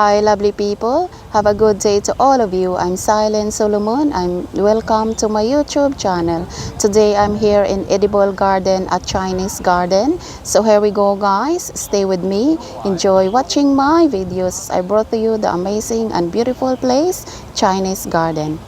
Hi lovely people, have a good day to all of you. I'm Silent Solomon. Welcome to my YouTube channel. Today I'm here in Edible Garden at Chinese Garden. So here we go guys, stay with me, enjoy watching my videos. I brought to you the amazing and beautiful place, Chinese Garden.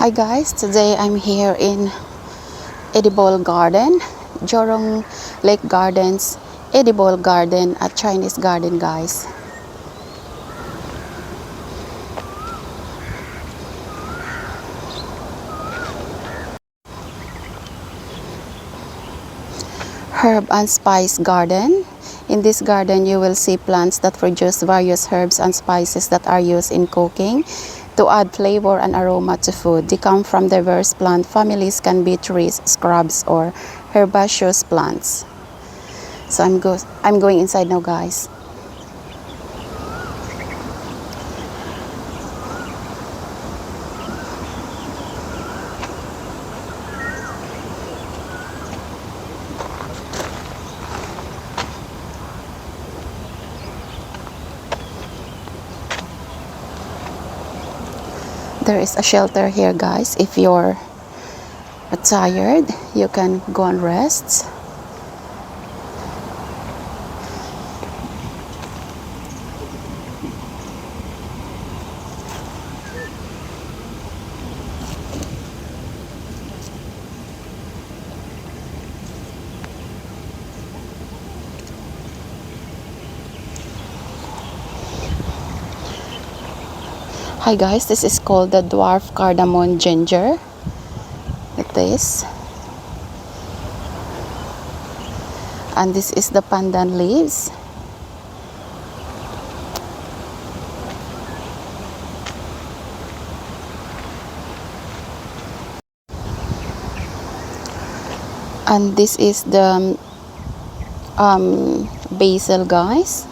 Hi guys, today I'm here in Edible Garden, Jurong Lake Gardens, Edible Garden at Chinese Garden guys. Herb and Spice Garden. In this garden you will see plants that produce various herbs and spices that are used in cooking to add flavor and aroma to food. They come from diverse plant families, can be trees, shrubs, or herbaceous plants. So I'm going inside now guys. There is a shelter here guys. If you're tired, you can go and rest. Hi guys, this is called the dwarf cardamom ginger. Like this. And this is the pandan leaves. And this is the basil guys.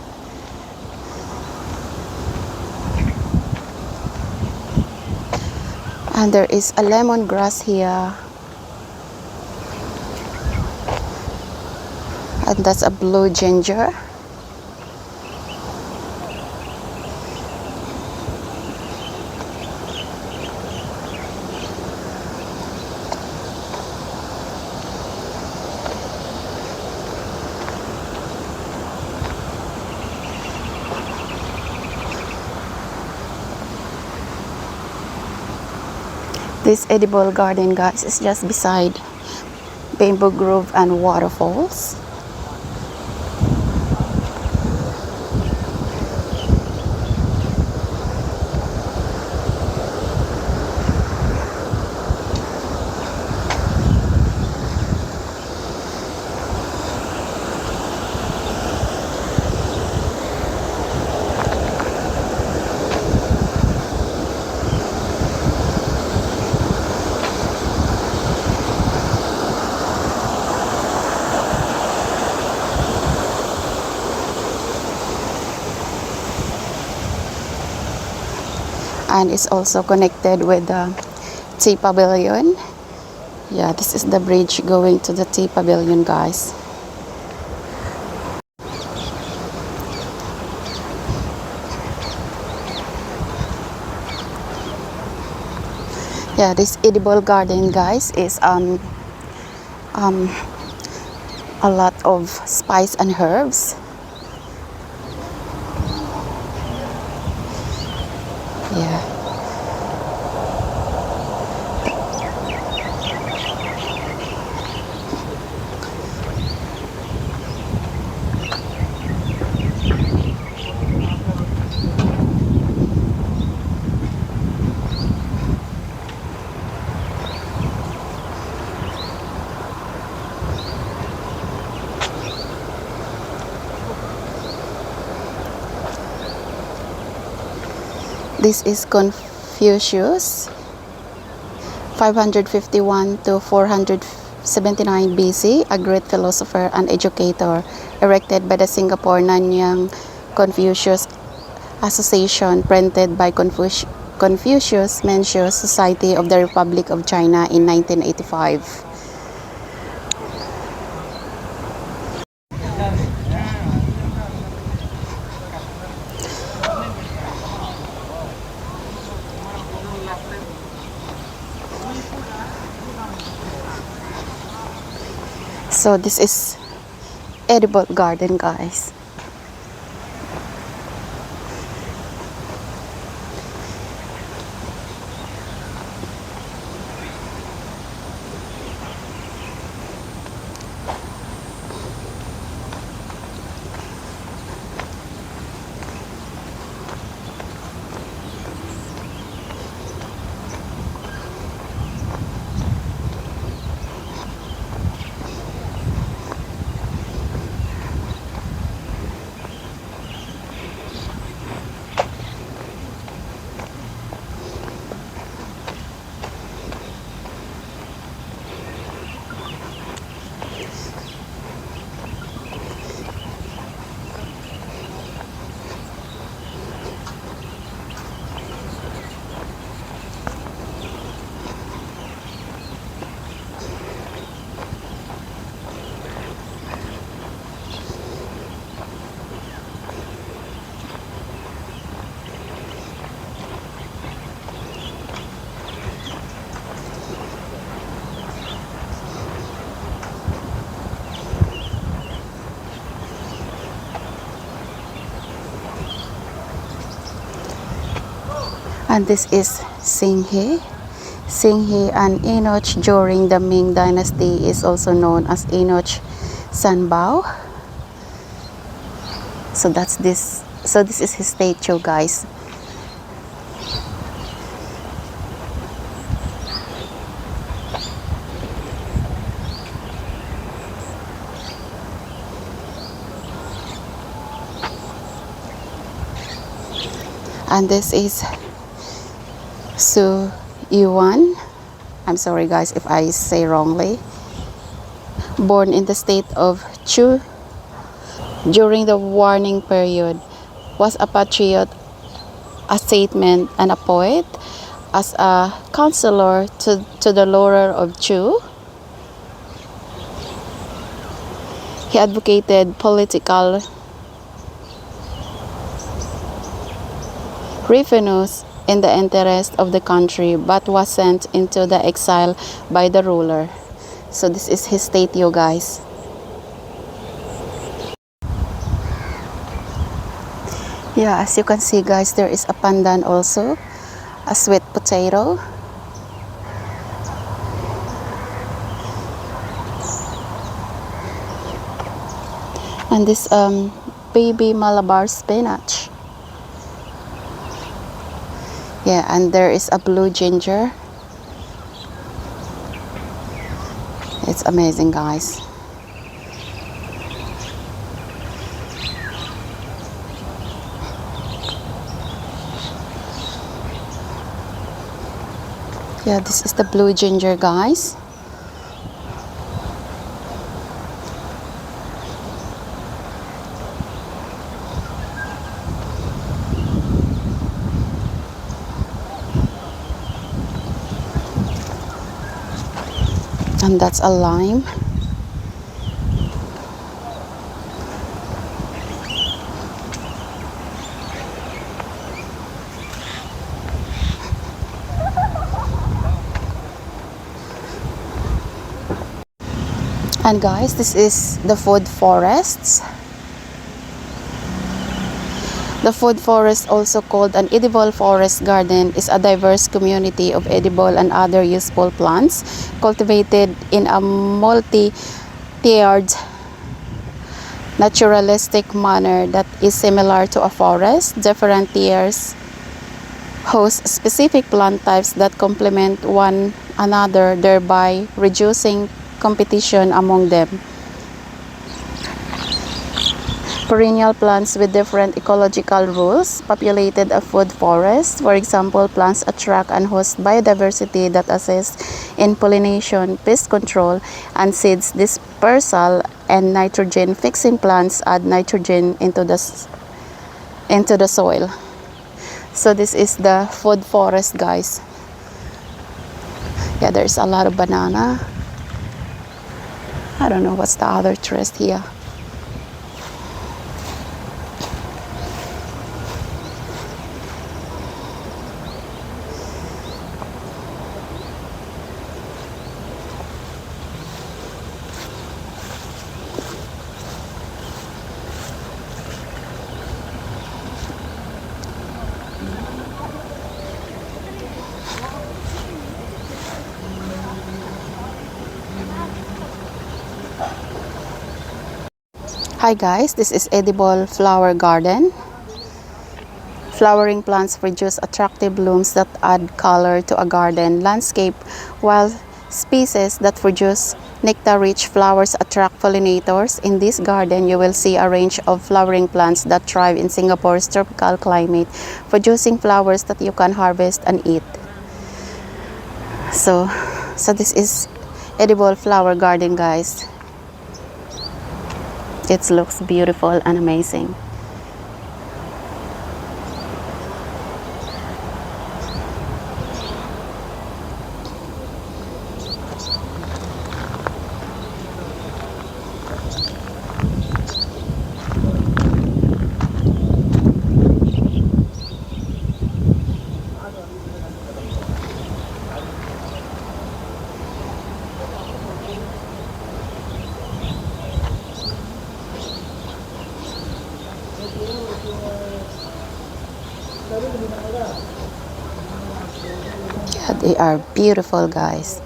And there is a lemongrass here. And that's a blue ginger. This edible garden guys is just beside Bamboo Grove and waterfalls. And it's also connected with the tea pavilion. Yeah, this is the bridge going to the tea pavilion guys. Yeah, this edible garden guys is a lot of spice and herbs. Yeah. This is Confucius, 551 to 479 BC, a great philosopher and educator, erected by the Singapore Nanyang Confucius Association, printed by Confucius Mencius Society of the Republic of China in 1985. So this is edible garden, guys. And this is Singhe. Singhe and Enoch during the Ming Dynasty is also known as Enoch Sanbao. So that's this. So this is his statue, guys. And this is Su Yuan. I'm sorry guys if I say wrongly. Born in the state of Chu during the Warning period, was a patriot, a statesman, and a poet. As a counselor to the ruler of Chu, he advocated political revenues in the interest of the country, but was sent into the exile by the ruler. So this is his statue, guys. Yeah, as you can see, guys, there is a pandan also, a sweet potato. And this baby Malabar spinach. Yeah, and there is a blue ginger. It's amazing, guys. Yeah, this is the blue ginger, guys. And that's a lime. And guys, this is the food forests. The food forest, also called an edible forest garden, is a diverse community of edible and other useful plants cultivated in a multi-tiered naturalistic manner that is similar to a forest. Different tiers host specific plant types that complement one another, thereby reducing competition among them. Perennial plants with different ecological rules populated a food forest. For example, plants attract and host biodiversity that assists in pollination, pest control, and seeds dispersal, and nitrogen-fixing plants add nitrogen into the soil. So this is the food forest, guys. Yeah, there's a lot of banana. I don't know what's the other trees here. Hi guys, this is edible flower garden. Flowering plants produce attractive blooms that add color to a garden landscape, while species that produce nectar-rich flowers attract pollinators. In this garden, you will see a range of flowering plants that thrive in Singapore's tropical climate, producing flowers that you can harvest and eat. So this is edible flower garden, guys. It looks beautiful and amazing. Yeah, they are beautiful, guys.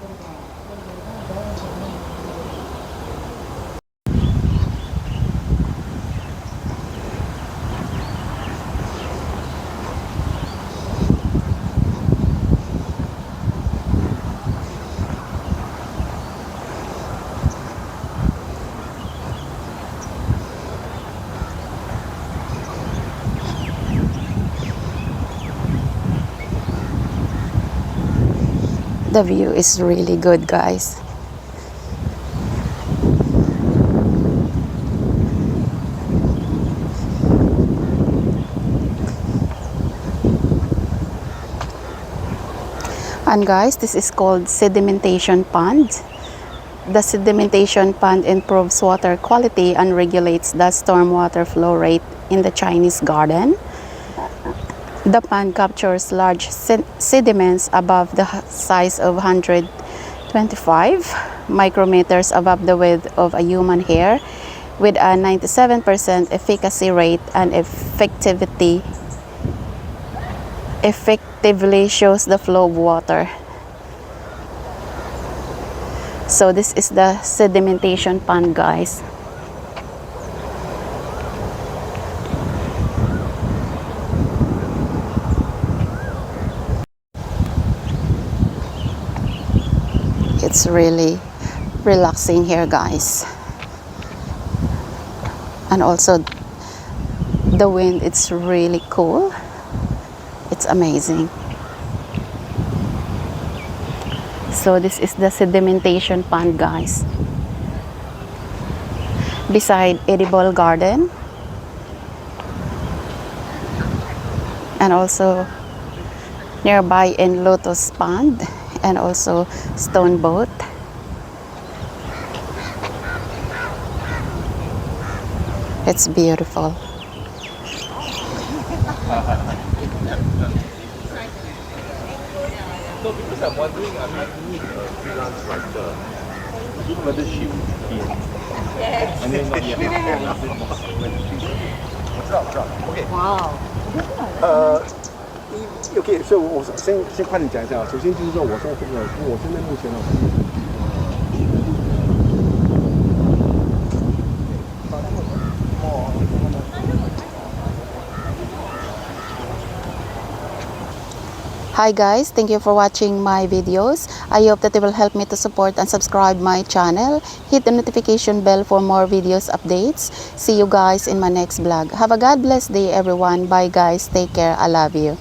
The view is really good, guys. And guys, this is called sedimentation pond. The sedimentation pond improves water quality and regulates the stormwater flow rate in the Chinese garden. The pond captures large sediments above the size of 125 micrometers above the width of a human hair, with a 97% efficacy rate and effectively shows the flow of water. So this is the sedimentation pond, guys. It's really relaxing here, guys. And also the wind, it's really cool. It's amazing. So this is the sedimentation pond, guys. Beside edible garden. And also nearby in lotus pond. And also stone boat. It's beautiful. No, because I'm wondering, I might need a freelance writer. I don't know whether she would be in. Yes. I mean, not yet. What's up? Okay. Wow. OK， 所以我先快点讲一下。首先就是说，我现在目前呢。Hi guys, thank you for watching my videos. I hope that it will help me to support and subscribe my channel. Hit the notification bell for more videos updates. See you guys in my next vlog. Have a God bless day everyone. Bye guys. Take care. I love you.